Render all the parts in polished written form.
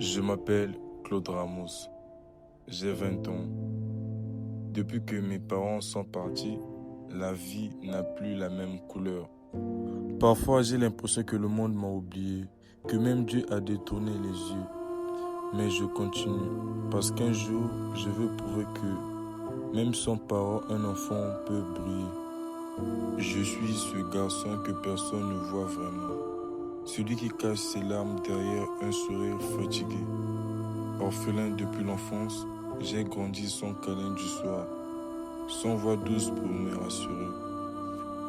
Je m'appelle Claude Ramos, j'ai 20 ans. Depuis que mes parents sont partis, la vie n'a plus la même couleur. Parfois, j'ai l'impression que le monde m'a oublié, que même Dieu a détourné les yeux. Mais je continue, parce qu'un jour, je veux prouver que même sans parents, un enfant peut briller. Je suis ce garçon que personne ne voit vraiment. Celui qui cache ses larmes derrière un sourire fatigué. Orphelin depuis l'enfance, j'ai grandi sans câlin du soir, sans voix douce pour me rassurer.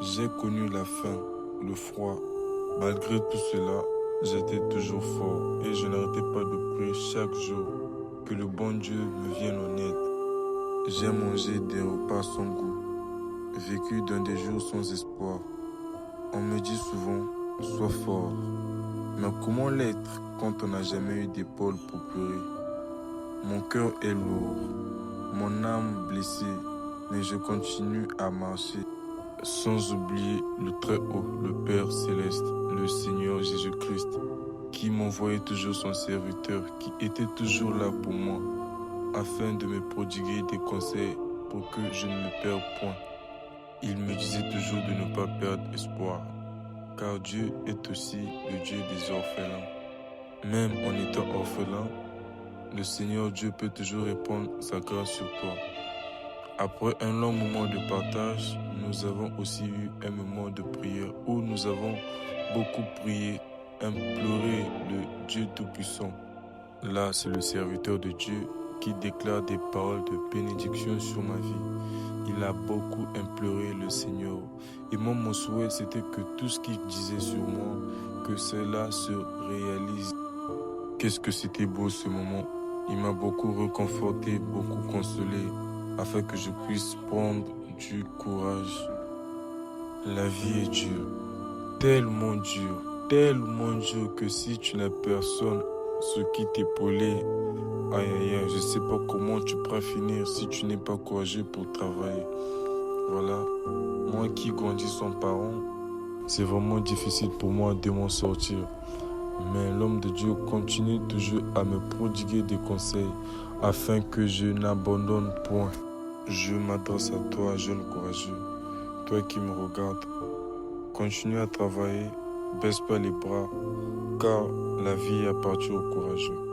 J'ai connu la faim, le froid. Malgré tout cela, j'étais toujours fort et je n'arrêtais pas de prier chaque jour que le bon Dieu me vienne en aide. J'ai mangé des repas sans goût, vécu dans des jours sans espoir. On me dit souvent, sois fort. Mais comment l'être quand on n'a jamais eu d'épaule pour pleurer? Mon cœur est lourd, mon âme blessée, mais je continue à marcher. Sans oublier le Très-Haut, le Père Céleste, le Seigneur Jésus-Christ, qui m'envoyait toujours son serviteur, qui était toujours là pour moi, afin de me prodiguer des conseils pour que je ne me perde point. Il me disait toujours de ne pas perdre espoir, car Dieu est aussi le Dieu des orphelins. Même en étant orphelin, le Seigneur Dieu peut toujours répandre sa grâce sur toi. Après un long moment de partage, nous avons aussi eu un moment de prière où nous avons beaucoup prié, imploré le Dieu Tout-Puissant. Là, c'est le serviteur de Dieu qui déclare des paroles de bénédiction sur ma vie. Il a beaucoup imploré le Seigneur. Et moi, mon souhait, c'était que tout ce qu'il disait sur moi, que cela se réalise. Qu'est-ce que c'était beau ce moment. Il m'a beaucoup réconforté, beaucoup consolé, afin que je puisse prendre du courage. La vie est dure, tellement dure que si tu n'as personne sur qui t'épauler, aïe aïe aïe, je sais pas comment tu pourras finir si tu n'es pas courageux pour travailler. Voilà, moi qui grandis sans parents, c'est vraiment difficile pour moi de m'en sortir. Mais l'homme de Dieu continue toujours à me prodiguer des conseils afin que je n'abandonne point. Je m'adresse à toi, jeune courageux, toi qui me regardes. Continue à travailler, baisse pas les bras, car la vie appartient aux courageux.